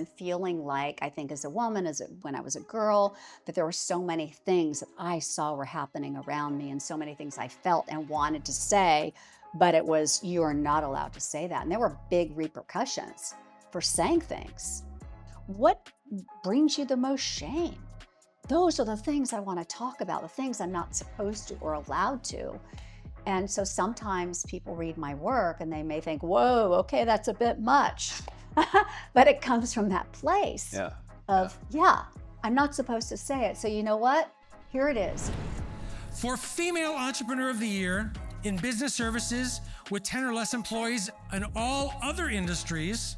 And feeling like, I think as a woman, when I was a girl, that there were so many things that I saw were happening around me and so many things I felt and wanted to say, but it was, you are not allowed to say that. And there were big repercussions for saying things. What brings you the most shame? Those are the things I want to talk about, the things I'm not supposed to or allowed to. And so sometimes people read my work and they may think, whoa, okay, that's a bit much. But it comes from that place Yeah. of, yeah, I'm not supposed to say it. So you know what? Here it is. For Female Entrepreneur of the Year in business services with 10 or less employees in all other industries,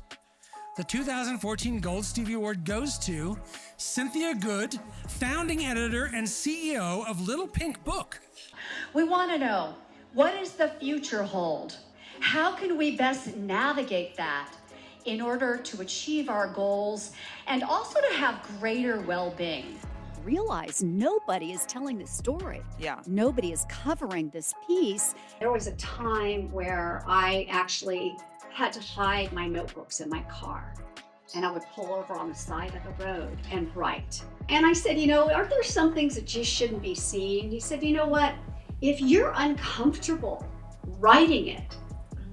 the 2014 Gold Stevie Award goes to Cynthia Good, founding editor and CEO of Little Pink Book. We want to know, what does the future hold? How can we best navigate that in order to achieve our goals and also to have greater well-being? Realize nobody is telling this story. Yeah. Nobody is covering this piece. There was a time where I actually had to hide my notebooks in my car. And I would pull over on the side of the road and write. And I said, aren't there some things that just shouldn't be seen? He said, you know what? If you're uncomfortable writing it,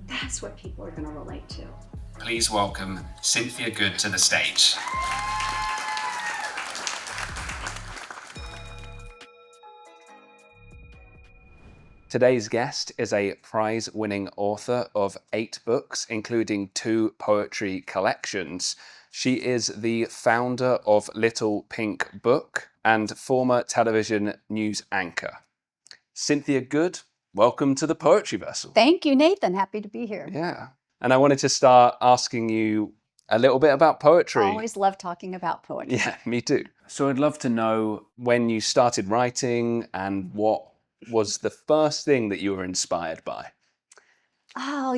that's what people are going to relate to. Please welcome Cynthia Good to the stage. Today's guest is a prize-winning author of 8 books, including 2 poetry collections. She is the founder of Little Pink Book and former television news anchor. Cynthia Good, welcome to the Poetry Vessel. Thank you, Nathan. Happy to be here. Yeah. And I wanted to start asking you a little bit about poetry. I always love talking about poetry. Yeah, me too. So I'd love to know when you started writing and what was the first thing that you were inspired by? Oh,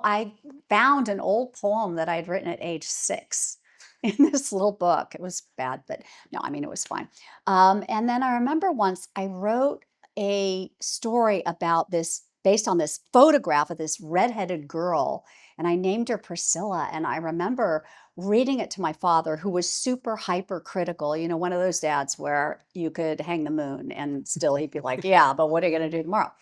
I found an old poem that I'd written at age 6 in this little book. It was bad, but no, it was fine. And then I remember once I wrote a story about this, based on this photograph of this redheaded girl, and I named her Priscilla. And I remember reading it to my father, who was super hypercritical, one of those dads where you could hang the moon and still he'd be like, yeah, but what are you going to do tomorrow?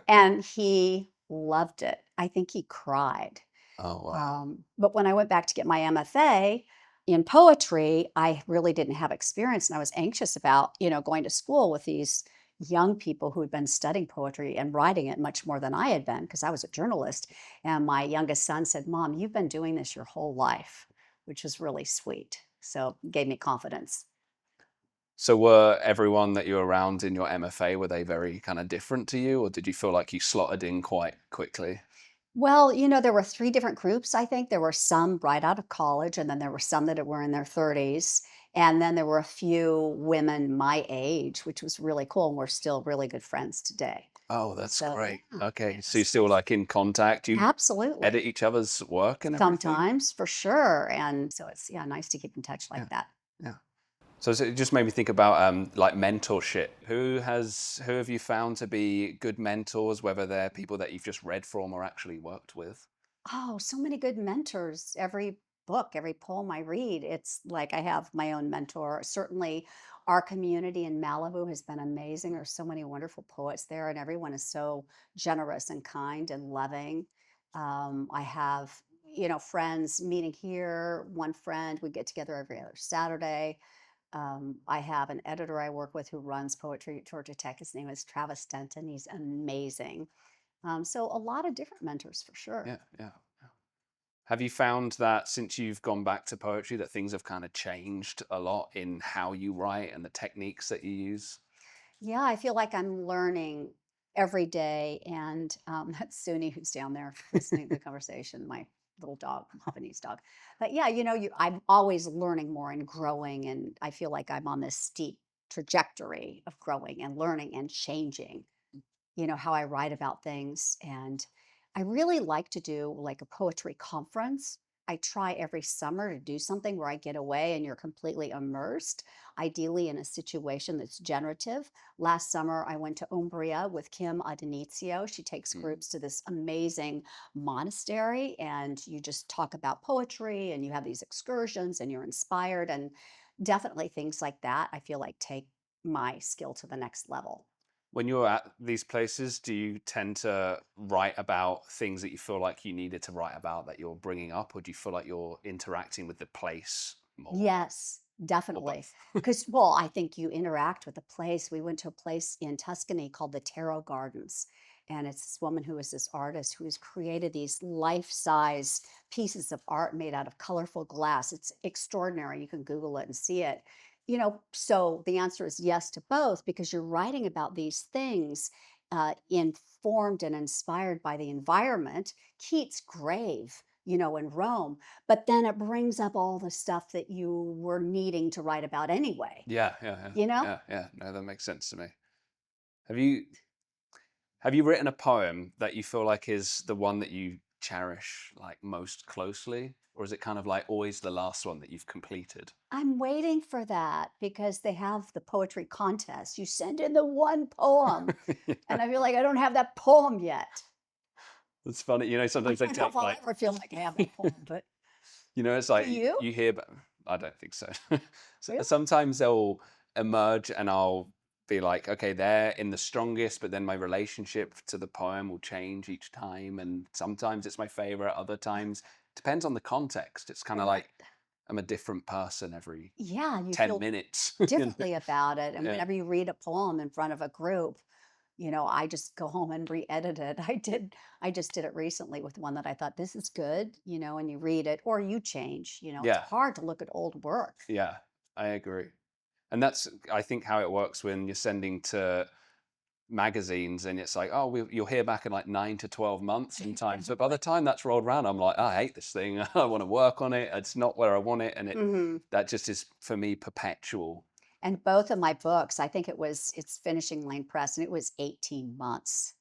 And he loved it. I think he cried. Oh, wow. But when I went back to get my MFA in poetry, I really didn't have experience. And I was anxious about, going to school with these young people who had been studying poetry and writing it much more than I had been, because I was a journalist. And my youngest son said, Mom, you've been doing this your whole life, which was really sweet. So it gave me confidence. So were everyone that you were around in your MFA, were they very kind of different to you, or did you feel like you slotted in quite quickly? Well, there were 3 different groups, I think. There were some right out of college, and then there were some that were in their 30s. And then there were a few women my age, which was really cool. And we're still really good friends today. Oh, that's So, great. yeah, Okay, so you're it's still like in contact, you absolutely. edit each other's work and everything? Sometimes, for sure. And so it's, nice to keep in touch Yeah. like that. Yeah. So it just made me think about like mentorship. Who have you found to be good mentors, whether they're people that you've just read from or actually worked with? Oh, so many good mentors. Every book, every poem I read, it's like I have my own mentor. Certainly, our community in Malibu has been amazing. There's so many wonderful poets there, and everyone is so generous and kind and loving. I have, friends meeting here. One friend, we get together every other Saturday. I have an editor I work with who runs poetry at Georgia Tech. His name is Travis Denton. He's amazing. So a lot of different mentors for sure. Yeah, yeah. Yeah. Have you found that since you've gone back to poetry that things have kind of changed a lot in how you write and the techniques that you use? Yeah, I feel like I'm learning every day. And that's Suni who's down there listening to the conversation, my little dog, Japanese dog. But yeah, I'm always learning more and growing. And I feel like I'm on this steep trajectory of growing and learning and changing, how I write about things. And I really like to do like a poetry conference. I try every summer to do something where I get away and you're completely immersed, ideally in a situation that's generative. Last summer, I went to Umbria with Kim Adenizio. She takes Mm. groups to this amazing monastery, and you just talk about poetry and you have these excursions and you're inspired. And definitely things like that, I feel like take my skill to the next level. When you're at these places, do you tend to write about things that you feel like you needed to write about that you're bringing up, or do you feel like you're interacting with the place more, Yes, or definitely. both? Because, well, I think you interact with the place. We went to a place in Tuscany called the Tarot Gardens. And it's this woman who is this artist who has created these life-size pieces of art made out of colorful glass. It's extraordinary. You can Google it and see it. So the answer is yes to both because you're writing about these things informed and inspired by the environment. Keats' grave, in Rome, but then it brings up all the stuff that you were needing to write about anyway, Yeah, yeah, yeah, you know? yeah, yeah. No, that makes sense to me. Have you have you written a poem that you feel like is the one that you cherish like most closely, or is it kind of like always the last one that you've completed? I'm waiting for that because they have the poetry contest. You send in the one poem, Yeah, and I feel like I don't have that poem yet. it's funny. I Sometimes they don't know take if I'll like, ever feel like I have that poem, but it's do like you? you hear, but I don't think so. Really? Sometimes they'll emerge and I'll be like, okay, they're in the strongest, but then my relationship to the poem will change each time. And sometimes it's my favorite, other times depends on the context. It's kind of Right. like I'm a different person every Yeah, you 10 feel minutes. differently about it. And Yeah. whenever you read a poem in front of a group, I just go home and re-edit it. I just did it recently with one that I thought this is good, and you read it or you change, it's Yeah. hard to look at old work. Yeah. I agree. And that's, I think, how it works when you're sending to magazines and it's like, oh, you'll hear back in like 9 to 12 months sometimes. But by the time that's rolled around, I'm like, I hate this thing. I want to work on it. It's not where I want it. And Hmm. that just is for me perpetual. And both of my books, I think it's finishing Lane Press, and it was 18 months.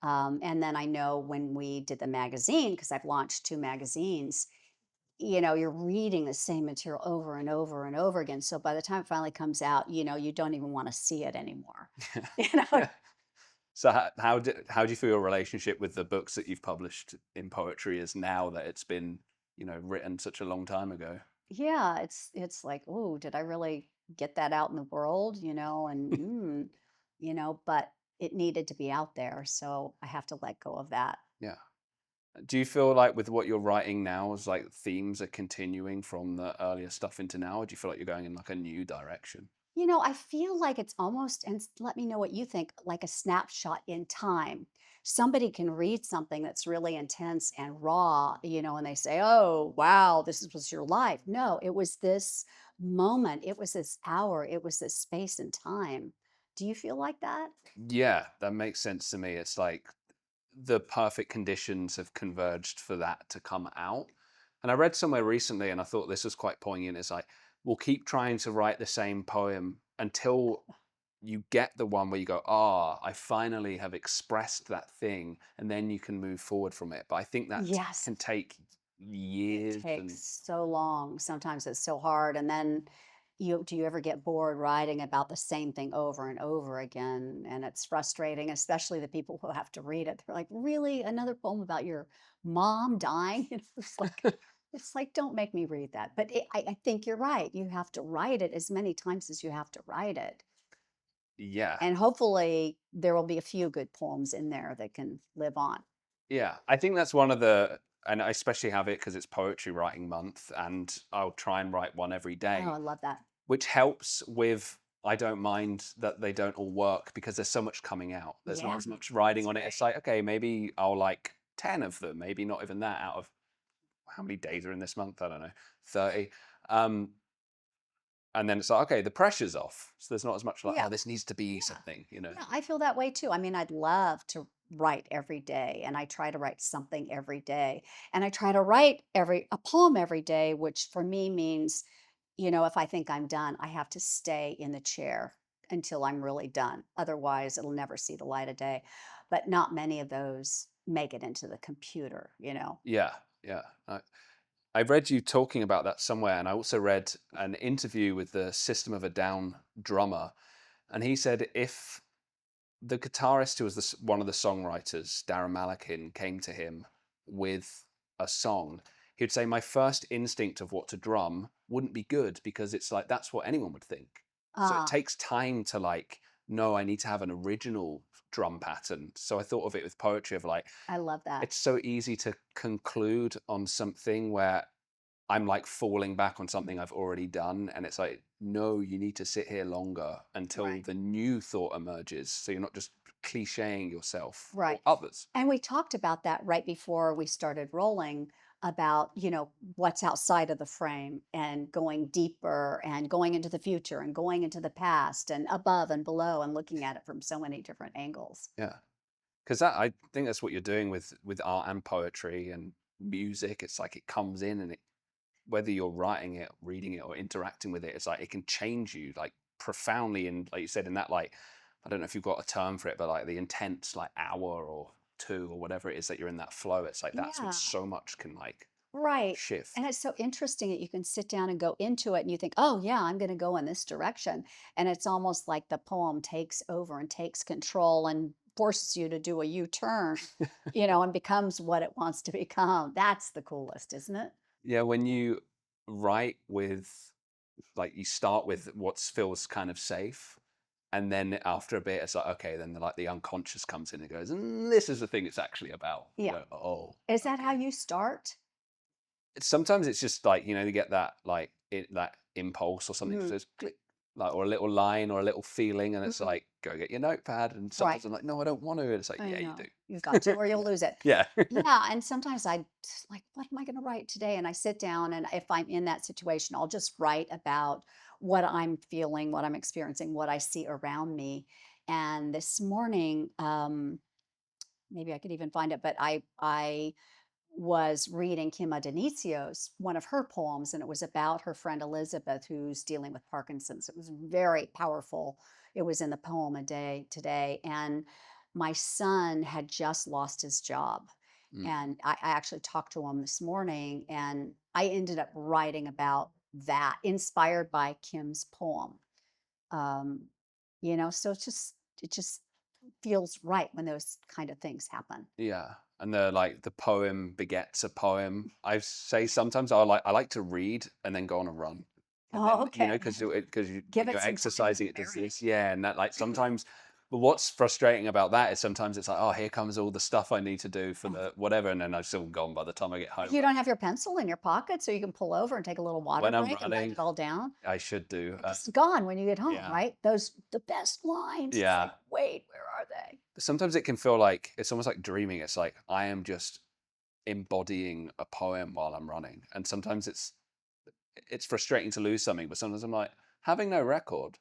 And then I know when we did the magazine, because I've launched two magazines, you're reading the same material over and over and over again. So by the time it finally comes out, you don't even want to see it anymore. You know, Yeah. So how do you feel your relationship with the books that you've published in poetry is now that it's been, written such a long time ago? yeah, it's like, oh, did I really get that out in the world? But it needed to be out there, so I have to let go of that. Yeah. Do you feel like with what you're writing now is like themes are continuing from the earlier stuff into now? Or do you feel like you're going in like a new direction? I feel like it's almost, and let me know what you think, like a snapshot in time. Somebody can read something that's really intense and raw, and they say, oh, wow, was your life. No, it was this moment, it was this hour, it was this space and time. Do you feel like that? Yeah, that makes sense to me. It's like the perfect conditions have converged for that to come out. And I read somewhere recently, and I thought this was quite poignant. It's like, we'll keep trying to write the same poem until you get the one where you go, I finally have expressed that thing, and then you can move forward from it. But I think that Yes. can take It years takes and so long. Sometimes it's so hard. And then do you ever get bored writing about the same thing over and over again? And it's frustrating, especially the people who have to read it. They're like, really? Another poem about your mom dying? It's like, don't make me read that. But I think you're right. You have to write it as many times as you have to write it. yeah. And hopefully there will be a few good poems in there that can live on. Yeah, I think that's one of the, and I especially have it because it's poetry writing month, and I'll try and write one every Oh, day, I love that. which helps with. I don't mind that they don't all work because there's so much coming out. There's not Yeah, as much writing that's on it. great. It's like, okay, maybe I'll like 10 of them, maybe not even that out of how many days are in this month? I don't know, 30. Um, and then it's like, okay, the pressure's off. So there's not as much like, Yeah. this needs to be Yeah. something. Yeah, I feel that way too. I mean, I'd love to write every day, and I try to write something every day. And I try to write a poem every day, which for me means, if I think I'm done, I have to stay in the chair until I'm really done. Otherwise, it'll never see the light of day. But not many of those make it into the computer. Yeah, yeah. I read you talking about that somewhere, and I also read an interview with the System of a Down drummer, and he said if the guitarist who was one of the songwriters, Darren Malakin, came to him with a song, he'd say, my first instinct of what to drum wouldn't be good because it's like, that's what anyone would think. So it Ah, takes time to like, no, I need to have an original drum pattern. So I thought of it with poetry of like, I love that. it's so easy to conclude on something where I'm like falling back on something I've already done. And it's like, no, you need to sit here longer until Right. the new thought emerges. So you're not just clicheing yourself or Right. others. And we talked about that right before we started rolling about, what's outside of the frame and going deeper and going into the future and going into the past and above and below and looking at it from so many different angles. Yeah. Because that, I think that's what you're doing with art and poetry and music. It's like it comes in and it, whether you're writing it, reading it, or interacting with it, it's like it can change you like profoundly. And like you said, in that like, I don't know if you've got a term for it, but like the intense like hour or two or whatever it is that you're in that flow, it's like that's when Yeah. so much can like Right. And shift. it's so interesting that you can sit down and go into it and you think, oh, yeah, I'm going to go in this direction. And it's almost like the poem takes over and takes control and forces you to do a U turn, and becomes what it wants to become. That's the coolest, isn't it? Yeah, when you write with like you start with what feels kind of safe, and then after a bit it's like okay, then the unconscious comes in and goes, this is the thing it's actually about. You Yeah. go, oh, Is that how okay. you start? Sometimes it's just like you get that like that impulse or something that Mm, says click, like, or a little line or a little feeling, and it's mm, like go get your notepad, and right. sometimes I'm like, no, I don't want to, and it's like, I yeah, you know. You've got to, do. or you'll lose it. Yeah. Yeah, and sometimes I like, what am I going to write today? And I sit down, and if I'm in that situation, I'll just write about what I'm feeling, what I'm experiencing, what I see around me. And this morning, maybe I could even find it, but I was reading Kim Adonicio's one of her poems, and it was about her friend Elizabeth who's dealing with Parkinson's. It was very powerful. It was in the poem a day today, and my son had just lost his job, Mm, and I actually talked to him this morning, and I ended up writing about that, inspired by Kim's poem. Um, so it just feels right when those kind of things happen. yeah, and the poem begets a poem. I say sometimes I like to read and then go on a run, and Oh, then okay. because Give when it you're some time to exercising it does marinate. this, yeah, and that like sometimes. But what's frustrating about that is sometimes it's like, oh, here comes all the stuff I need to do for the whatever, and then I've still gone by the time I get home. You don't have your pencil in your pocket so you can pull over and take a little water When I'm break and write running, it all down? I should do. It's gone when you get home, Yeah, right? Those the best lines. It's like, yeah. wait, where are they? But sometimes it can feel like it's almost like dreaming. It's like I am just embodying a poem while I'm running, and sometimes it's frustrating to lose something. But sometimes I'm like, having no record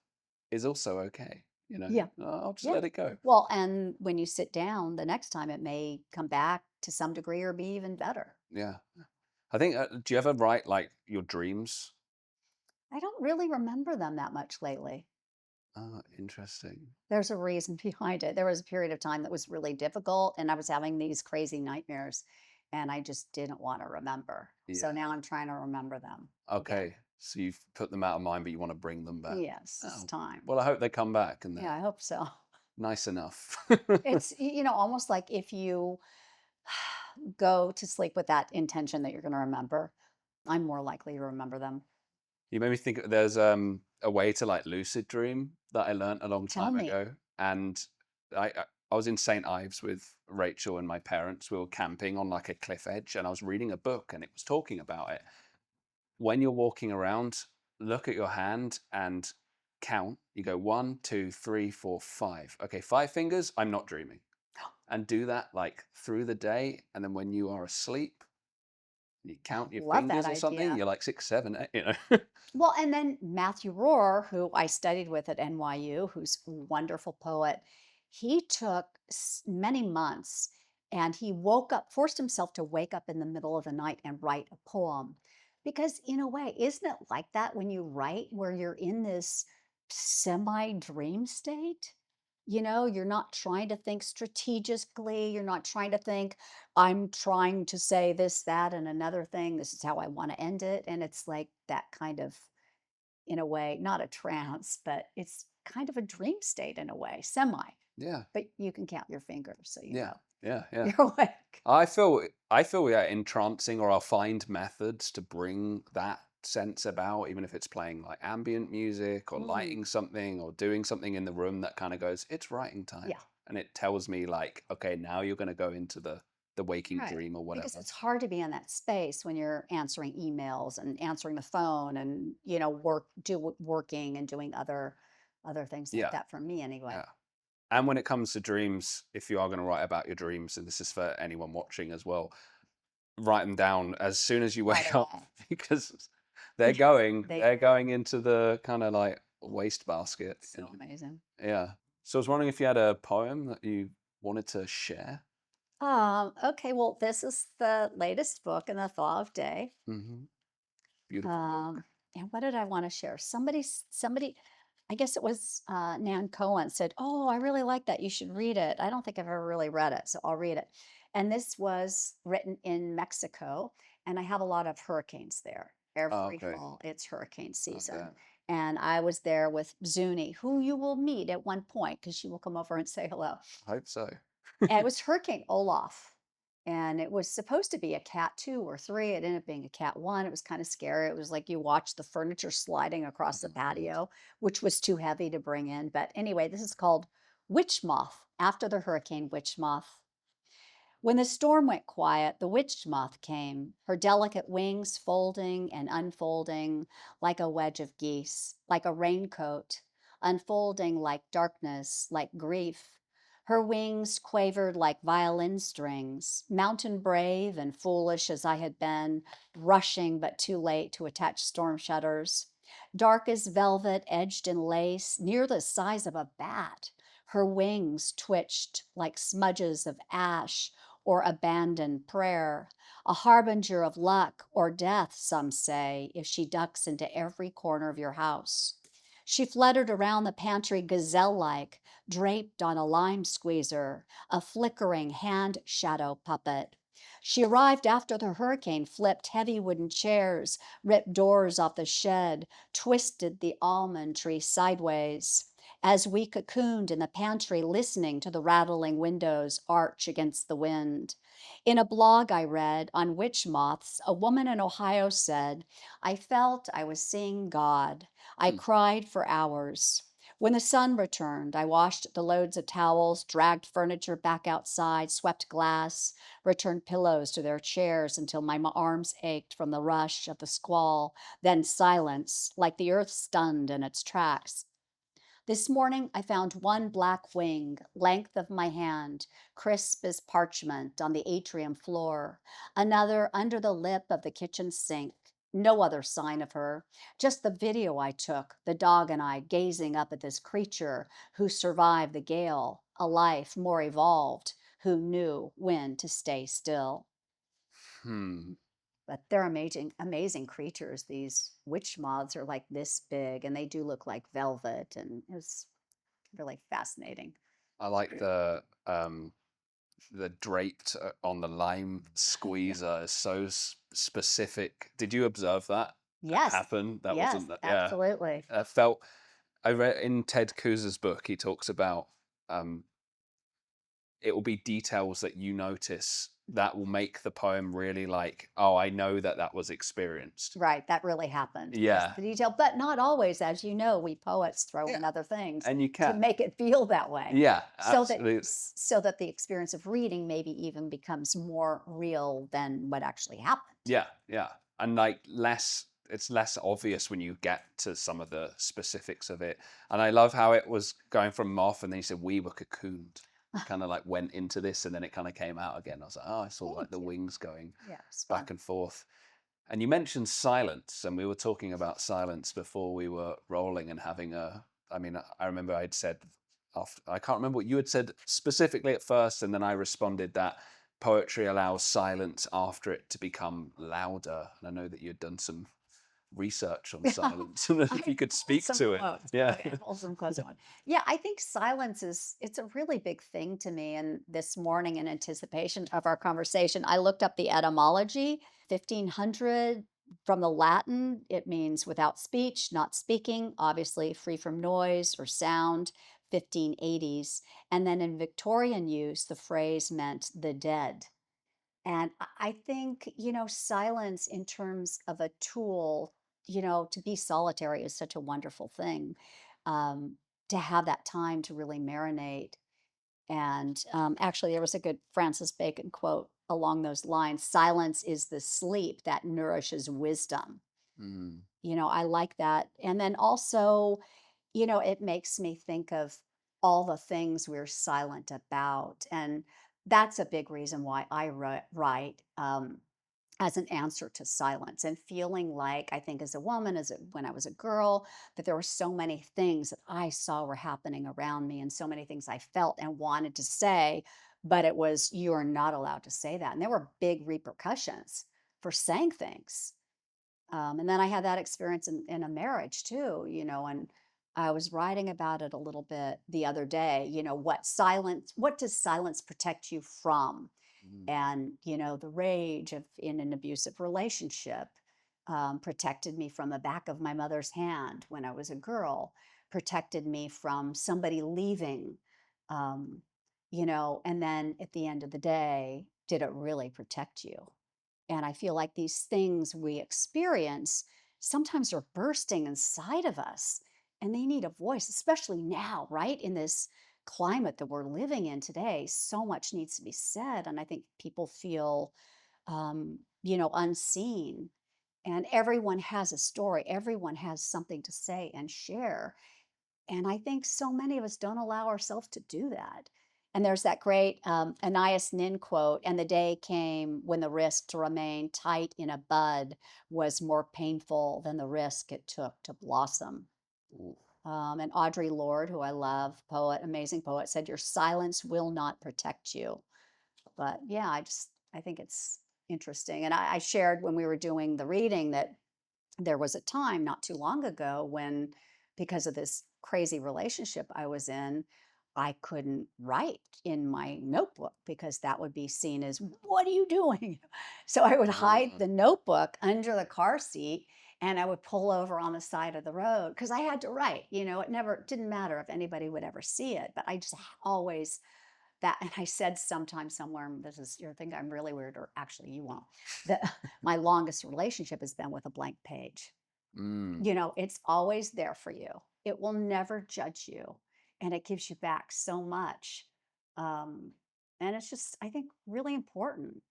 is also okay. Yeah. I'll just Yeah. let it go. Well, and when you sit down the next time, it may come back to some degree or be even better. Yeah, I think. Do you ever write like your dreams? I don't really remember them that much lately. Oh, interesting. There's a reason behind it. There was a period of time that was really difficult, and I was having these crazy nightmares, and I just didn't want to remember. So Yeah. now I'm trying to remember them again. Okay. So you've put them out of mind, but you want to bring them back. Yes, it's Oh, time. well, I hope they come back and Yeah, they're I hope so. nice enough. It's, almost like if you go to sleep with that intention that you're going to remember, I'm more likely to remember them. You made me think there's a way to like lucid dream that I learned a long Tell time me. ago, and I was in St. Ives with Rachel and my parents. We were camping on like a cliff edge, and I was reading a book, and it was talking about it. When you're walking around, look at your hand and count. You go 1, 2, 3, 4, 5. Okay, 5 fingers. I'm not dreaming, and do that like through the day, and then when you are asleep, you count your Love that fingers or something. idea. You're like 6, 7, 8. Well, and then Matthew Rohr, who I studied with at NYU, who's a wonderful poet, he took many months and he forced himself to wake up in the middle of the night and write a poem. Because, in a way, isn't it like that when you write, where you're in this semi dream state? you're not trying to think strategically. You're not trying to think, I'm trying to say this, that, and another thing. This is how I want to end it. And it's like that kind of, in a way, not a trance, but it's kind of a dream state in a way, semi. Yeah. But you can count your fingers, so you Yeah. know Yeah. Yeah. you're awake. I feel yeah, entrancing, or I'll find methods to bring that sense about, even if it's playing like ambient music or Mm, lighting something or doing something in the room that kind of goes, it's writing time. yeah, And it tells me like, okay, now you're going to go into the waking right. dream or Because whatever. it's hard to be in that space when you're answering emails and answering the phone and working and doing other things like Yeah. that for me anyway. Yeah. And when it comes to dreams, if you are going to write about your dreams, and this is for anyone watching as well, write them down as soon as you Right wake up away. because they're going They they're going into the kind of like waste basket, so amazing. Yeah. So I was wondering if you had a poem that you wanted to share. Okay, well, this is the latest book in the Thaw of Day. Hmm. Beautiful book. And what did I want to share? Somebody, I guess it was Nan Cohen said, "Oh, I really like that. You should read it." I don't think I've ever really read it, so I'll read it. And this was written in Mexico, and I have a lot of hurricanes there. Oh, Every okay. fall, it's hurricane season. Okay. And I was there with Zuni, who you will meet at one point because she will come over and say hello. I hope so. And it was Hurricane Olaf. And it was supposed to be a cat 2 or 3. It ended up being a cat 1. It was kind of scary. It was like you watched the furniture sliding across the Oh, God. patio, which was too heavy to bring in. But anyway, this is called Witch Moth, after the hurricane Witch Moth. When the storm went quiet, the witch moth came, her delicate wings folding and unfolding like a wedge of geese, like a raincoat, unfolding like darkness, like grief. Her wings quavered like violin strings, mountain brave and foolish as I had been, rushing but too late to attach storm shutters. Dark as velvet, edged in lace, near the size of a bat. Her wings twitched like smudges of ash or abandoned prayer, a harbinger of luck or death, some say, if she ducks into every corner of your house. She fluttered around the pantry gazelle like, draped on a lime squeezer, a flickering hand shadow puppet. She arrived after the hurricane flipped heavy wooden chairs, ripped doors off the shed, twisted the almond tree sideways. As we cocooned in the pantry, listening to the rattling windows arch against the wind. In a blog I read on witch moths, a woman in Ohio said, I felt I was seeing God. I Hmm. cried for hours. When the sun returned, I washed the loads of towels, dragged furniture back outside, swept glass, returned pillows to their chairs until my arms ached from the rush of the squall, then silence, like the earth stunned in its tracks. This morning I found one black wing, length of my hand, crisp as parchment on the atrium floor, another under the lip of the kitchen sink. No other sign of her, just the video I took, the dog and I gazing up at this creature who survived the gale, a life more evolved, who knew when to stay still. Hmm. But they're amazing, amazing creatures. These witch moths are like this big, and they do look like velvet, and it's really fascinating. I like the draped on the lime Yeah. squeezer is so specific. Did you observe that Yes. happen? That Yes, wasn't that. Yeah. absolutely. Felt. I read in Ted Kooser's book. He talks about um, it will be details that you notice that will make the poem really like, oh, I know that that was experienced. Right, that really happened. Yes, Yeah. the detail, but not always, as you know, we poets throw Yeah. in other things And you to can. make it feel that way. Yeah, So that absolutely. so that the experience of reading maybe even becomes more real than what actually happened. Yeah, yeah. And like it's less obvious when you get to some of the specifics of it. And I love how it was going from Moth and then he said we were cocooned. Kind of like went into this and then it kind of came out again. I was like, oh, I saw like Thank the you. wings going Yeah, it's fun. back and forth. And you mentioned silence, and we were talking about silence before we were rolling and having a. I mean, I remember I'd said after. I can't remember what you had said specifically at first, and then I responded that poetry allows silence after it to become louder. And I know that you'd done some research on silence. If I you could pulled speak some to it. quotes. Yeah. Okay, I pulled some quotes on. Yeah, I think silence it's a really big thing to me. And this morning, in anticipation of our conversation, I looked up the etymology. 1500 from the Latin, it means without speech, not speaking, obviously free from noise or sound. 1580s, and then in Victorian use, the phrase meant the dead. And I think, silence in terms of a tool, to be solitary is such a wonderful thing. Um, to have that time to really marinate. And actually, there was a good Francis Bacon quote along those lines: silence is the sleep that nourishes wisdom. Mm. I like that. And then also, it makes me think of all the things we're silent about. And that's a big reason why I write, as an answer to silence, and feeling like, I think as a woman, when I was a girl, that there were so many things that I saw were happening around me and so many things I felt and wanted to say, but it was, you're not allowed to say that. And there were big repercussions for saying things. And then I had that experience in a marriage too, and I was writing about it a little bit the other day. What does silence protect you from? Mm. And, the rage of in an abusive relationship protected me from the back of my mother's hand when I was a girl, protected me from somebody leaving, um, and then at the end of the day, did it really protect you? And I feel like these things we experience sometimes are bursting inside of us and they need a voice, especially now, right? In this climate that we're living in today, so much needs to be said. And I think people feel, unseen. And everyone has a story, everyone has something to say and share. And I think so many of us don't allow ourselves to do that. And there's that great Anais Nin quote: and the day came when the risk to remain tight in a bud was more painful than the risk it took to blossom. Ooh. And Audre Lorde, who I love, poet, amazing poet, said, your silence will not protect you. But yeah, I think it's interesting. And I shared when we were doing the reading that there was a time not too long ago when, because of this crazy relationship I was in, I couldn't write in my notebook because that would be seen as, what are you doing? So I would hide Ah. the notebook under the car seat and I would pull over on the side of the road because I had to write. It didn't matter if anybody would ever see it, but I just always that. And I said sometime somewhere, this is, you're thinking I'm really weird, or actually you won't, that my longest relationship has been with a blank page. Mm. It's always there for you. It will never judge you. And it gives you back so much. Um, and it's just, I think, really important.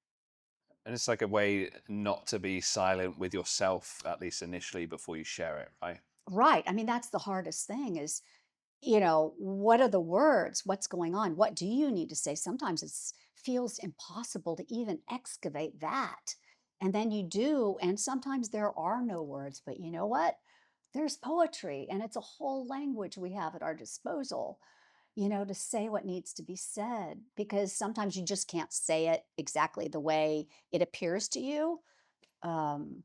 And it's like a way not to be silent with yourself, at least initially, before you share it, right? Right. I mean, that's the hardest thing is, what are the words? What's going on? What do you need to say? Sometimes it feels impossible to even excavate that. And then you do. And sometimes there are no words. But you know what? There's poetry, and it's a whole language we have at our disposal, to say what needs to be said, because sometimes you just can't say it exactly the way it appears to you. Um,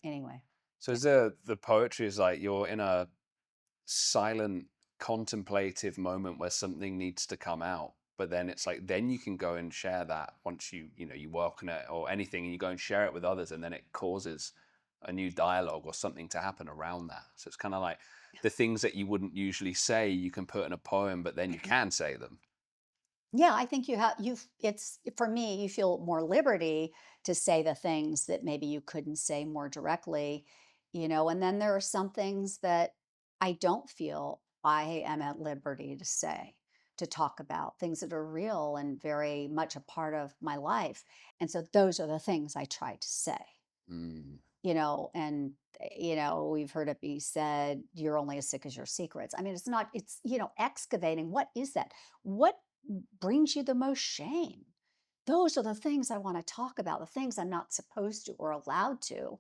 anyway, So yeah. is the poetry is like you're in a silent, contemplative moment where something needs to come out, but then it's like then you can go and share that once you work on it or anything, and you go and share it with others, and then it causes a new dialogue or something to happen around that. So it's kind of like the things that you wouldn't usually say, you can put in a poem, but then you can say them. Yeah, I think it's for me, you feel more liberty to say the things that maybe you couldn't say more directly, and then there are some things that I don't feel I am at liberty to say, to talk about things that are real and very much a part of my life. And so those are the things I try to say. Mm. And we've heard it be said, you're only as sick as your secrets. I mean, it's not, it's, excavating. What is that? What brings you the most shame? Those are the things I want to talk about, the things I'm not supposed to or allowed to.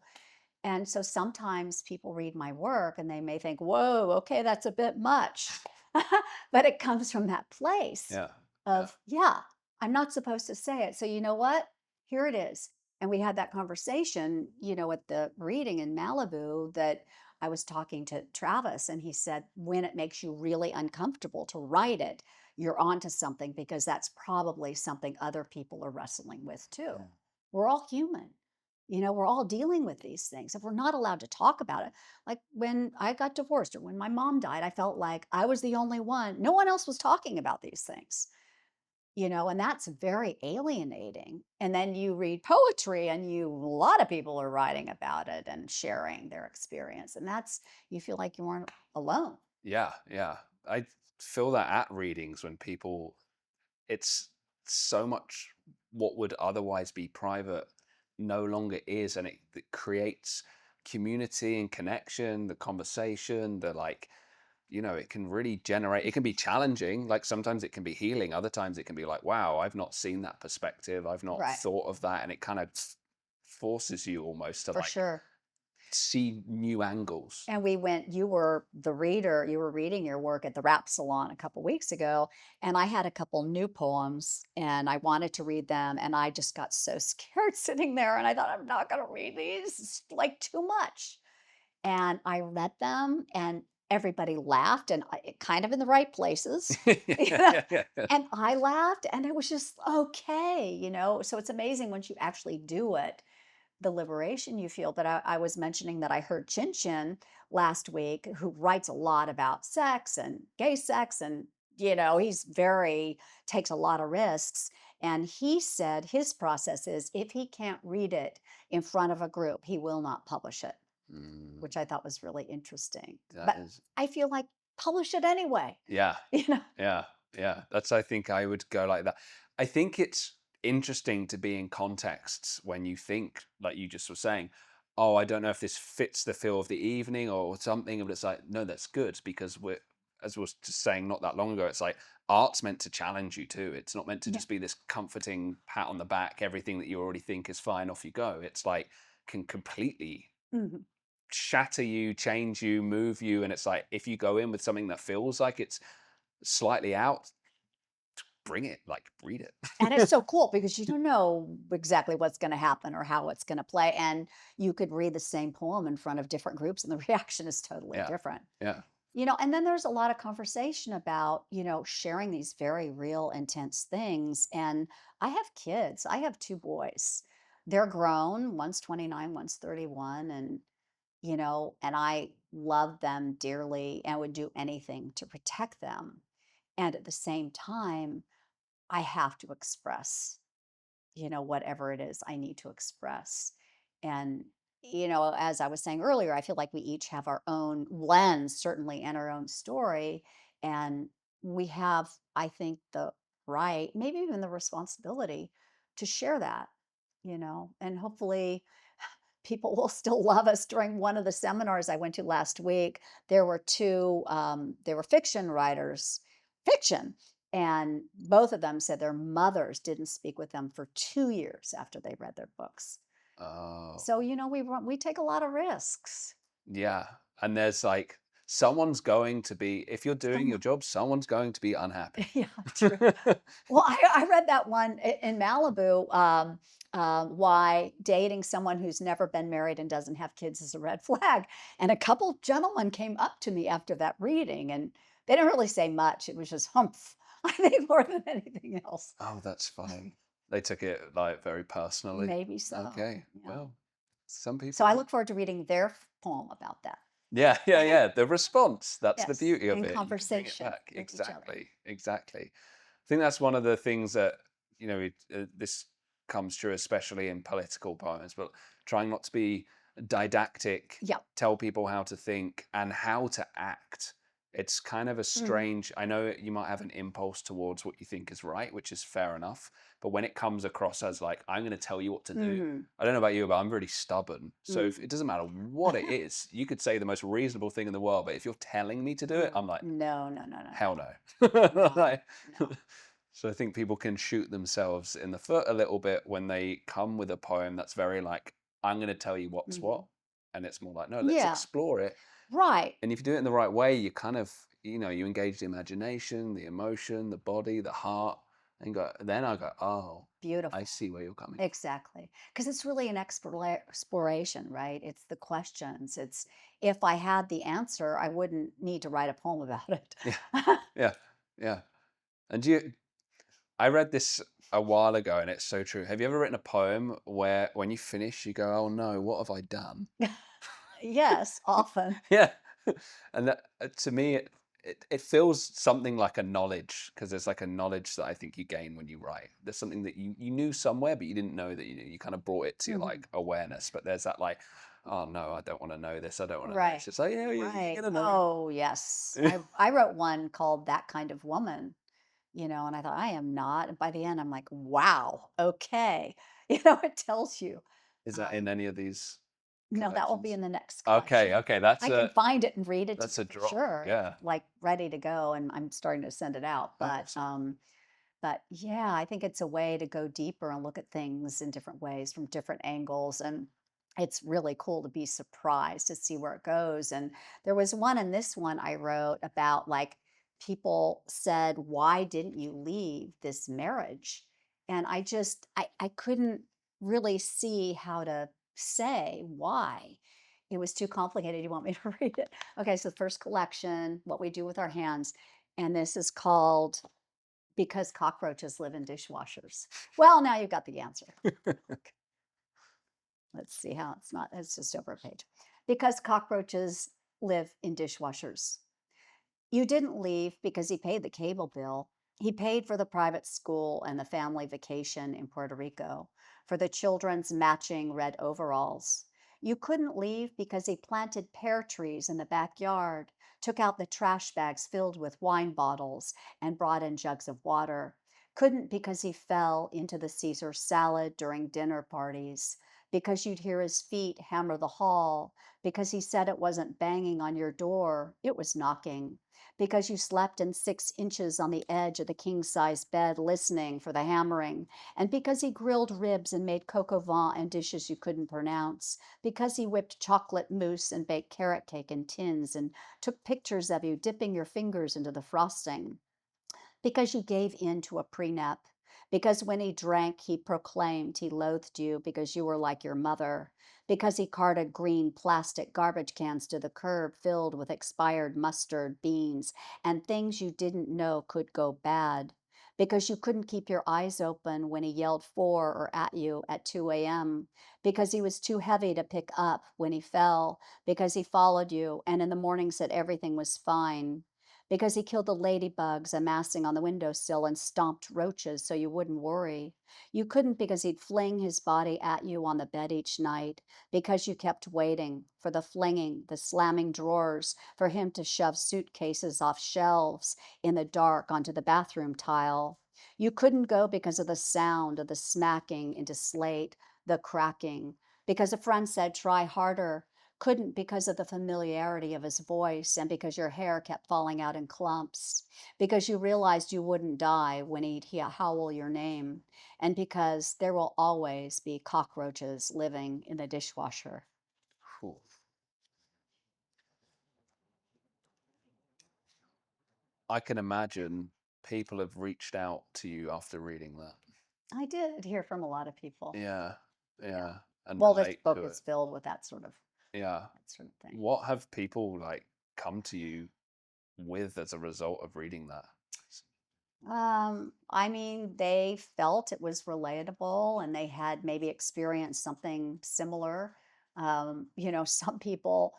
And so sometimes people read my work and they may think, whoa, okay, that's a bit much. But it comes from that place Yeah. Yeah. of, yeah, I'm not supposed to say it. So you know what? Here it is. And we had that conversation, at the reading in Malibu, that I was talking to Travis, and he said, when it makes you really uncomfortable to write it, you're onto something, because that's probably something other people are wrestling with too. Yeah. We're all human. We're all dealing with these things. If we're not allowed to talk about it, like when I got divorced or when my mom died, I felt like I was the only one. No one else was talking about these things. And that's very alienating. And then you read poetry, and a lot of people are writing about it and sharing their experience. And you feel like you aren't alone. Yeah, yeah. I feel that at readings when people, it's so much what would otherwise be private no longer is, and it creates community and connection, the conversation, the like, it can really generate, it can be challenging. Like sometimes it can be healing. Other times it can be like, wow, I've not seen that perspective. I've not Right. thought of that. And it kind of forces you almost to For like sure. see new angles. And you were the reader, you were reading your work at the Rap Salon a couple weeks ago, and I had a couple new poems, and I wanted to read them, and I just got so scared sitting there, and I thought, I'm not going to read these. It's like too much. And I read them, and everybody laughed, and kind of in the right places. Yeah. And I laughed, and it was just okay. So it's amazing once you actually do it, the liberation you feel. But I was mentioning that I heard Chin Chin last week, who writes a lot about sex and gay sex, and takes a lot of risks. And he said his process is, if he can't read it in front of a group, he will not publish it, Mm, which I thought was really interesting. that But is, I feel like publish it anyway. yeah. you know Yeah, yeah. I think I would go like that. I think it's interesting to be in contexts when you think, like you just were saying, oh, I don't know if this fits the feel of the evening or something. But it's like, no, that's good, because as we was just saying not that long ago, it's like art's meant to challenge you too. It's not meant to Yeah. just be this comforting pat on the back, everything that you already think is fine, off you go. It's like can completely Mhm. shatter you, change you, move you. And it's like, if you go in with something that feels like it's slightly out, bring it, like read it. And it's so cool, because you don't know exactly what's going to happen or how it's going to play. And you could read the same poem in front of different groups, and the reaction is totally Yeah, different. yeah. And then there's a lot of conversation about, sharing these very real, intense things. And I have kids, I have two boys. They're grown, one's 29, one's 31. And I love them dearly and would do anything to protect them. And at the same time, I have to express, whatever it is I need to express. And, as I was saying earlier, I feel like we each have our own lens, certainly, and our own story. And we have, I think, the right, maybe even the responsibility to share that, and hopefully people will still love us. During one of the seminars I went to last week, there were they were fiction writers, fiction, and both of them said their mothers didn't speak with them for 2 years after they read their books. Oh, So, we take a lot of risks. yeah. And there's like, someone's going to be, if you're doing your Someone, job, someone's going to be unhappy. yeah, true. Well, I read that one in Malibu. Why dating someone who's never been married and doesn't have kids is a red flag. And a couple gentlemen came up to me after that reading, and they didn't really say much. It was just humph, I think, more than anything else. Oh, that's funny. They took it like very personally. Maybe so. Okay. Yeah. Well, some people. So I look forward to reading their poem about that. Yeah, yeah, yeah. The response. That's the Yes, beauty of in it. You can bring it conversation back. with each other. Exactly. Exactly. I think that's one of the things that, this comes true, especially in political poems, but trying not to be didactic, Yeah. tell people how to think and how to act. It's kind of a strange, I know you might have an impulse towards what you think is right, which is fair enough. But when it comes across as like, I'm going to tell you what to do, I don't know about you, but I'm really stubborn. So if it doesn't matter what it is, you could say the most reasonable thing in the world, but if you're telling me to do it, I'm like, No. hell no. No, Like, no. so I think people can shoot themselves in the foot a little bit when they come with a poem that's very like, I'm going to tell you what's what. And it's more like, no, let's Yeah. explore it. Right. And if you do it in the right way, you kind of, you engage the imagination, the emotion, the body, the heart. then I go, oh, I Beautiful. see where you're coming Exactly. Because it's really an exploration, right? It's the questions. It's if I had the answer, I wouldn't need to write a poem about it. from. Yeah, yeah, yeah. And I read this a while ago, and it's so true. Have you ever written a poem where when you finish, you go, oh no, what have I done? Yes, often. Yeah. And that, to me, it feels something like a knowledge, because there's like a knowledge that I think you gain when you write. There's something that you knew somewhere, but you didn't know that you knew. You kind of brought it to your Mhm. like awareness, but there's that like, oh no, I don't want to know this. I don't want to know Right, this. It's like, yeah, you're right. gonna know. Oh, yes. I wrote one called That Kind of Woman, and I thought, I am not. And by the end, I'm like, wow, okay. It tells you. Is that in Um, any of these no, that will be collections? in the next Okay, collection. okay, I can find it and read it to that's you a for drop. sure. It's Yeah. like ready to go, and I'm starting to send it out. But Awesome. yeah, I think it's a way to go deeper and look at things in different ways from different angles. And it's really cool to be surprised to see where it goes. And there was one in this one I wrote about like people said, why didn't you leave this marriage? And I couldn't really see how to say why. It was too complicated. You want me to read it? Okay, so the first collection, What We Do with Our Hands. And this is called Because Cockroaches Live in Dishwashers. Well, now you've got the answer. Let's see how it's just over a page. Because cockroaches live in dishwashers. You didn't leave because he paid the cable bill. He paid for the private school and the family vacation in Puerto Rico, for the children's matching red overalls. You couldn't leave because he planted pear trees in the backyard, took out the trash bags filled with wine bottles, and brought in jugs of water. Couldn't because he fell into the Caesar salad during dinner parties, because you'd hear his feet hammer the hall, because he said it wasn't banging on your door, it was knocking, because you slept in 6 inches on the edge of the king size bed listening for the hammering, and because he grilled ribs and made coq au vin and dishes you couldn't pronounce, because he whipped chocolate mousse and baked carrot cake in tins and took pictures of you dipping your fingers into the frosting, because you gave in to a prenup, because when he drank, he proclaimed he loathed you because you were like your mother, because he carted green plastic garbage cans to the curb filled with expired mustard, beans, and things you didn't know could go bad, because you couldn't keep your eyes open when he yelled for or at you at 2 a.m., because he was too heavy to pick up when he fell, because he followed you and in the morning said everything was fine, because he killed the ladybugs amassing on the windowsill and stomped roaches so you wouldn't worry. You couldn't because he'd fling his body at you on the bed each night, because you kept waiting for the flinging, the slamming drawers, for him to shove suitcases off shelves in the dark onto the bathroom tile. You couldn't go because of the sound of the smacking into slate, the cracking, because a friend said, try harder, couldn't because of the familiarity of his voice and because your hair kept falling out in clumps, because you realized you wouldn't die when he'd howl your name, and because there will always be cockroaches living in the dishwasher. Cool. I can imagine people have reached out to you after reading that. I did hear from a lot of people. Yeah, Yeah. yeah, and Well, this relate book to it. is filled with Yeah. that sort of thing. What have people like come to you with as a result of reading that? I mean, they felt it was relatable and they had maybe experienced something similar. Some people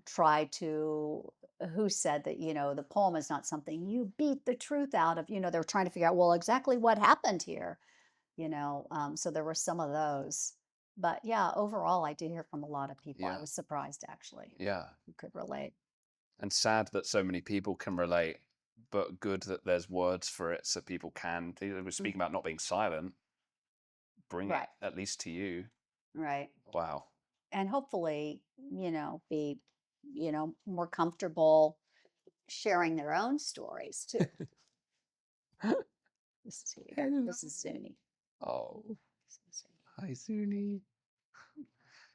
try to who said that, the poem is not something you beat the truth out of. They're trying to figure out, well, exactly what happened here, so there were some of those. But yeah, overall, I did hear from a lot of people. I Yeah, was surprised actually yeah. who could relate. And sad that so many people can relate, but good that there's words for it so people can. They were Mm, speaking about not being silent, bring it right, at least to you. right. Wow. And hopefully, be, more comfortable sharing their own stories too. This is who you got. This is Zuni. Oh, This is Zuni. hi, Suni.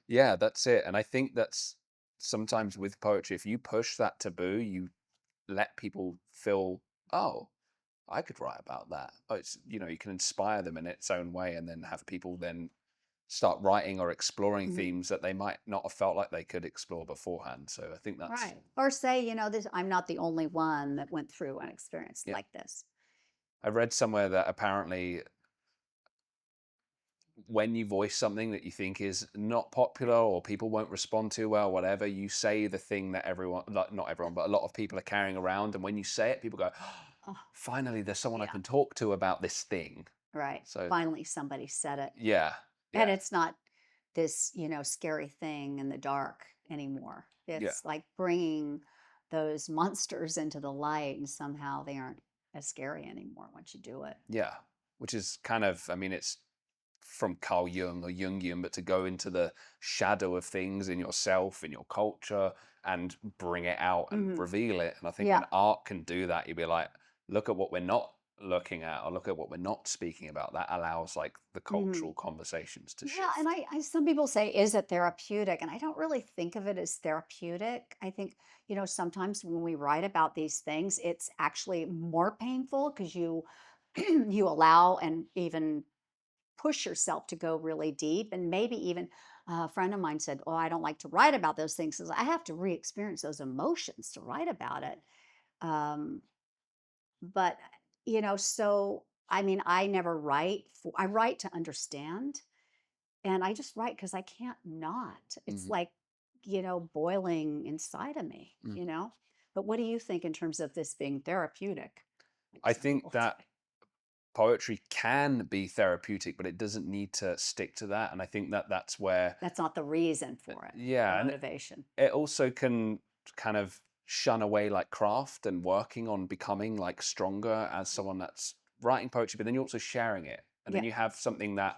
Yeah, that's it. And I think that's sometimes with poetry, if you push that taboo, you let people feel, oh, I could write about that. Oh, it's, you know, you can inspire them in its own way, and then have people then start writing or exploring Mhm. themes that they might not have felt like they could explore beforehand. So I think that's, Right. Or say, this, I'm not the only one that went through an experience yeah. like this. I read somewhere that apparently when you voice something that you think is not popular or people won't respond to well, whatever, you say the thing that everyone, like not everyone, but a lot of people are carrying around. And when you say it, people go, Oh, finally, there's someone I yeah. can talk to about this thing. Right. So, Finally, somebody said it. yeah, And yeah, it's not this, scary thing in the dark anymore. yeah, It's like bringing those monsters into the light, and somehow they aren't as scary anymore once you do it. yeah. Which is kind of, I mean, it's from Carl Jung or Jungian, but to go into the shadow of things in yourself, in your culture, and bring it out and Hmm. reveal it. And I think Yeah. when art can do that, you'd be like, look at what we're not looking at, or look at what we're not speaking about. That allows like the Hmm. cultural conversations to Yeah, and shift. some people say, is it therapeutic? And I don't really think of it as therapeutic. I think, sometimes when we write about these things, it's actually more painful because you you allow and even push yourself to go really deep. And maybe even a friend of mine said, oh, I don't like to write about those things because I have to re-experience those emotions to write about it. Um, but so I mean, I never write for, I write to understand, and I just write because I can't not. It's Mhm. like, boiling inside of me. But what do you think in terms of this being therapeutic? Like I some think people that say. poetry can be therapeutic, but it doesn't need to stick to that. And I think that that's where, That's not the reason for it, the yeah, and motivation. it also can kind of shun away like craft and working on becoming like stronger as someone that's writing poetry, but then you're also sharing it. And then Yeah. you have something that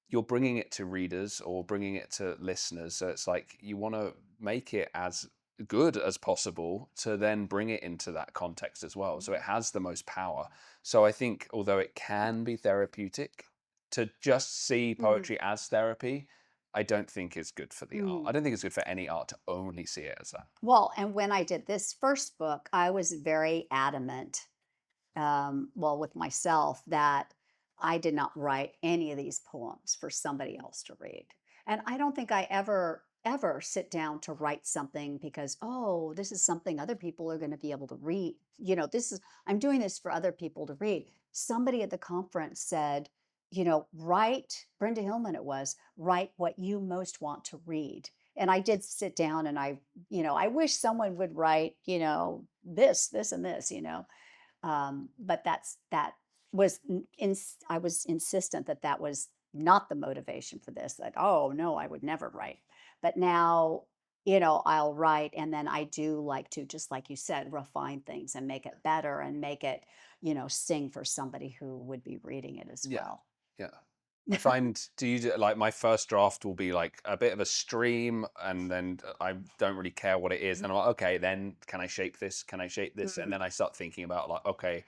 you're bringing it to readers or bringing it to listeners. So it's like you want to make it as good as possible to then bring it into that context as well. So it has the most power. So I think although it can be therapeutic, to just see Mhm. poetry as therapy, I don't think is good for the art. Mhm. I don't think it's good for any art to only see it as that. Well, and when I did this first book, I was very adamant, well, with myself, that I did not write any of these poems for somebody else to read. And I don't think I ever sit down to write something because, oh, this is something other people are going to be able to read. I'm doing this for other people to read. Somebody at the conference said, write, Brenda Hillman it was, write what you most want to read. And I did sit down and I wish someone would write, this, and this. But that was I was insistent that that was not the motivation for this. That, oh no, I would never write. But now, I'll write, and then I do like to, just like you said, refine things and make it better and make it, sing for somebody who would be reading it as Yeah. well. Yeah. I find, like my first draft will be like a bit of a stream, and then I don't really care what it is. And I'm like, okay, then can I shape this? Can I shape this? And Mhm. then I start thinking about like, okay,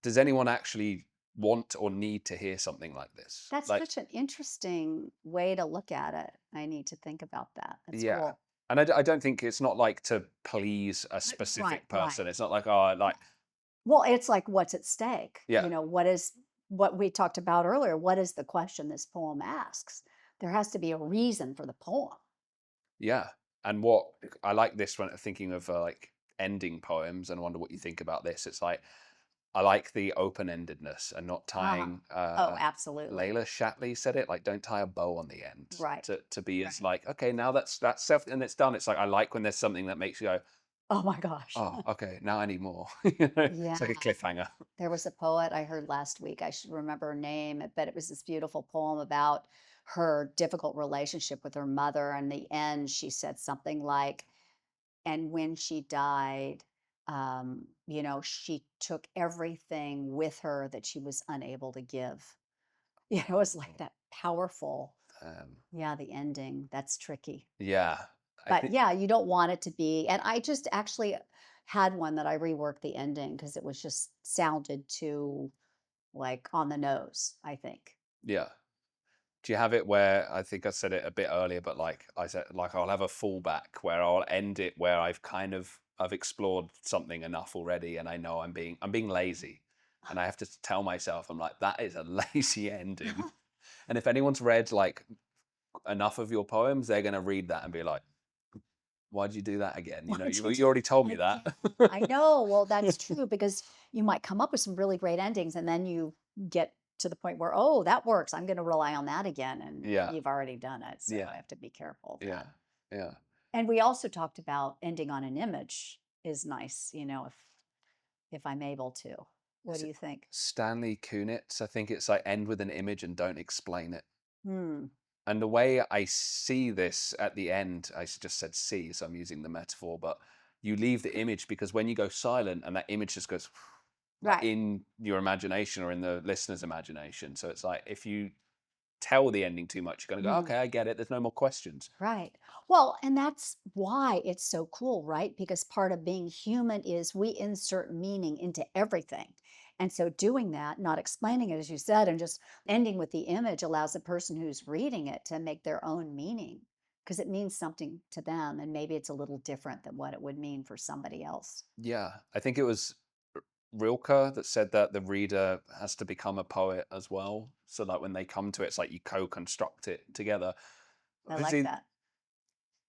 does anyone actually want or need to hear something like this? That's Like, such an interesting way to look at it. I need to think about that. That's yeah. cool. And I don't think it's not like to please a Right, specific right. person. It's not like, oh, like, Well, it's like what's at stake? yeah, What we talked about earlier? What is the question this poem asks? There has to be a reason for the poem. yeah. And what I like this when thinking of like ending poems, and I wonder what you think about this. It's like, I like the open-endedness and not Uh-huh. tying. Oh, absolutely. Layla Shatley said it, like, don't tie a bow on the end. Right. To be as Right. like, okay, now that's self and it's done. It's like I like when there's something that makes you go, Oh my gosh. oh, okay, now I need more. It's Yeah. like a cliffhanger. There was a poet I heard last week. I should remember her name, but it was this beautiful poem about her difficult relationship with her mother. And in the end, she said something like, and when she died, she took everything with her that she was unable to give. It was like Oh, that powerful. um, Yeah, the ending. That's tricky. yeah, I But think, yeah, you don't want it to be. And I just actually had one that I reworked the ending because it was just sounded too like on the nose, I think. yeah. Do you have it where I think I said it a bit earlier, but like I said, like I'll have a fallback where I'll end it where I've explored something enough already, and I know I'm being lazy. And I have to tell myself, I'm like, that is a lazy ending. And if anyone's read like enough of your poems, they're going to read that and be like, why'd you do that again? You know, Why'd you you already told do me that that. again? I know. Well, that's true because you might come up with some really great endings and then you get to the point where, oh, that works. I'm going to rely on that again. And Yeah, you've already done it. So yeah, I have to be careful of yeah, that. yeah. And we also talked about ending on an image is nice, you know, if I'm able to. What Is do it you think? Stanley Kunitz? I think it's like end with an image and don't explain it. Hmm. And the way I see this at the end, I just said see, so I'm using the metaphor, but you leave the image because when you go silent and that image just goes like Right. in your imagination or in the listener's imagination. So it's like if you tell the ending too much, you're going to go, Hmm. okay, I get it. There's no more questions. Right. Well, and that's why it's so cool, right? Because part of being human is we insert meaning into everything. And so doing that, not explaining it, as you said, and just ending with the image allows the person who's reading it to make their own meaning because it means something to them. And maybe it's a little different than what it would mean for somebody else. Yeah, I think it was Rilke that said that the reader has to become a poet as well. So like when they come to it, it's like you co-construct it together. I like See, that.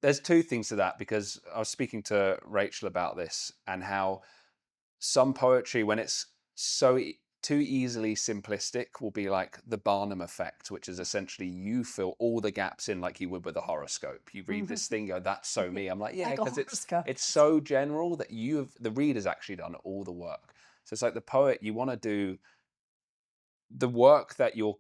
there's two things to that because I was speaking to Rachel about this and how some poetry, when it's too easily simplistic, will be like the Barnum effect, which is essentially you fill all the gaps in like you would with a horoscope. You read Mhm. this thing, go, that's so Yeah, me. I'm like, yeah, like a because horoscope. it's so general that the reader's actually done all the work. So it's like the poet, you want to do the work that you're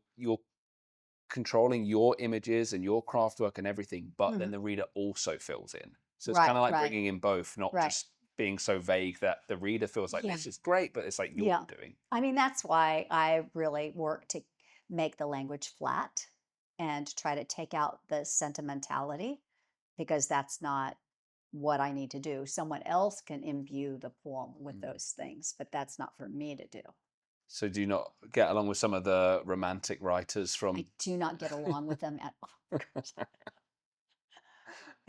controlling your images and your craft work and everything, but then Mhm. the reader also fills in. So it's Right, kind of like right, bringing in both, not right. just being so vague that the reader feels like Yeah. this is great, but it's like you're Yeah. doing. I mean, that's why I really work to make the language flat and try to take out the sentimentality because that's not what I need to do. Someone else can imbue the poem with Mm. those things, but that's not for me to do. So do you not get along with some of the romantic writers I from? do not get along with them at all.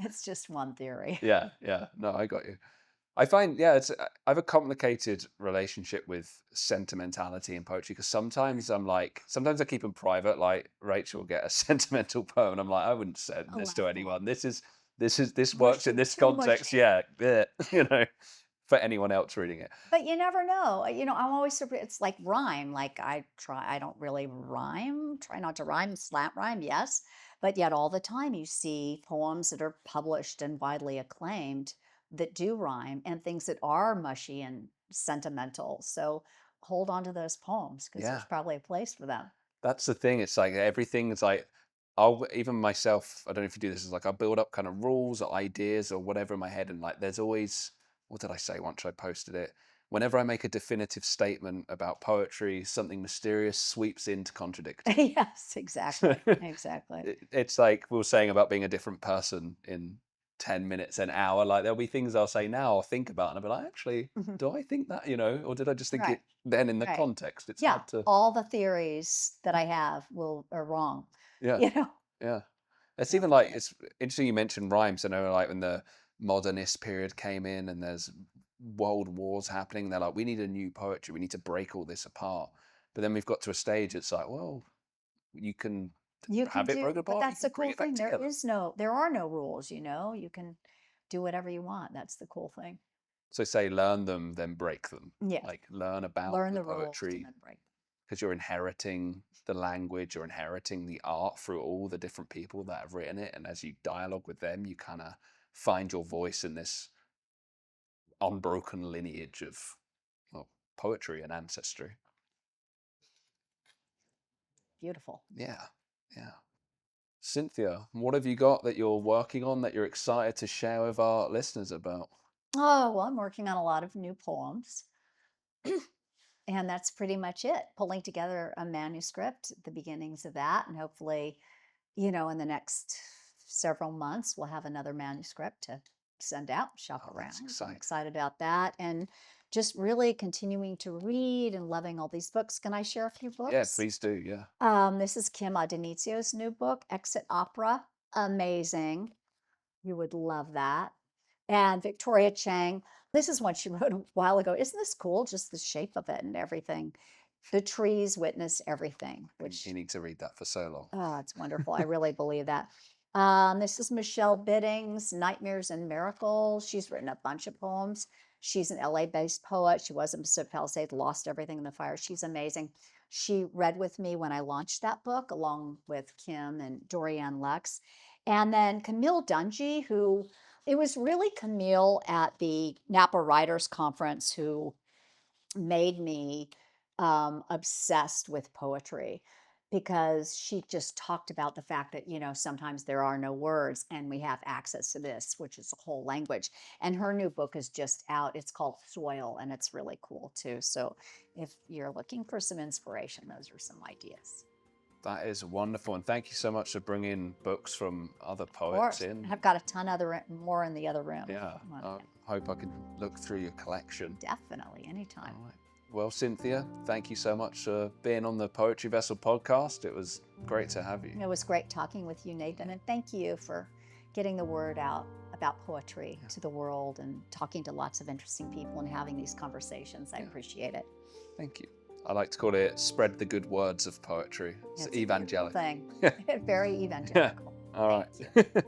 It's just one theory. Yeah, yeah. No, I got you. I find, yeah, I have a complicated relationship with sentimentality in poetry because sometimes I keep them private. Like Rachel will get a sentimental poem, and I'm like, I wouldn't send Oh, this to laughable. anyone. This works in Wishing this too much. context. Yeah, yeah, you know, for anyone else reading it. But you never know. You know, I'm always surprised. It's like rhyme. Like I don't really rhyme, try not to rhyme, slant rhyme, yes. But yet all the time you see poems that are published and widely acclaimed that do rhyme and things that are mushy and sentimental. So hold on to those poems because Yeah, there's probably a place for them. that's the thing. It's like everything is like I'll even myself. I don't know if you do this. Is like I'll build up kind of rules or ideas or whatever in my head, and like there's always what did I say once I posted it? Whenever I make a definitive statement about poetry, something mysterious sweeps in to contradict it. Yes, exactly. Exactly. It's like we were saying about being a different person in 10 minutes, an hour. Like there'll be things I'll say now or think about, and I'll be like, actually, Mhm. do I think that, or did I just think Right. it then in the Right. context? It's Yeah. hard to, All the theories that I have are wrong. yeah, You know? yeah. It's even like, Definitely. it's interesting you mentioned rhymes. I know like when the modernist period came in and there's world wars happening, they're like, we need a new poetry. We need to break all this apart. But then we've got to a stage, it's like, well, you can You can have it do, broken but apart, you that's can the bring cool it back thing. together. There are no rules, you know. You can do whatever you want. That's the cool thing. So say learn them, then break them. Yes. Like learn about Learn the the rules and poetry then break. because you're inheriting the language, you're inheriting the art through all the different people that have written it. And as you dialogue with them, you kind of find your voice in this unbroken lineage of well, poetry and ancestry. Beautiful. Yeah, yeah. Cynthia, what have you got that you're working on that you're excited to share with our listeners about? Oh, well, I'm working on a lot of new poems. And that's pretty much it. Pulling together a manuscript, the beginnings of that, and hopefully, in the next several months, we'll have another manuscript to send out, shop Oh, that's around. I'm exciting. excited about that. And just really continuing to read and loving all these books. Can I share a few Yeah, books? please do. Yeah. This is Kim Adenizio's new book, Exit Opera. Amazing. You would love that. And Victoria Chang, this is one she wrote a while ago. Isn't this cool? Just the shape of it and everything. The trees witness everything, which, You need to read that for so long. oh, it's wonderful. I really believe that. This is Michelle Biddings, Nightmares and Miracles. She's written a bunch of poems. She's an LA-based poet. She was in Pacific Palisades, lost everything in the fire. She's amazing. She read with me when I launched that book, along with Kim and Dorianne Lux. And then Camille Dungy, who, it was really Camille at the Napa Writers Conference who made me obsessed with poetry, because she just talked about the fact that, sometimes there are no words and we have access to this, which is a whole language. And her new book is just out. It's called Soil, and it's really cool too. So if you're looking for some inspiration, those are some ideas. That is wonderful, and thank you so much for bringing books from other Of course. poets in. I've got a ton more in the other room. Yeah, I hope I can look through your collection. Definitely, anytime. All right. Well, Cynthia, thank you so much for being on the Poetry Vessel podcast. It was great to have you. It was great talking with you, Nathan, and thank you for getting the word out about poetry to the world and talking to lots of interesting people and having these conversations. I appreciate it. Thank you. I like to call it spread the good words of poetry. It's It's a beautiful evangelical. thing. Very evangelical. All right. Thank you.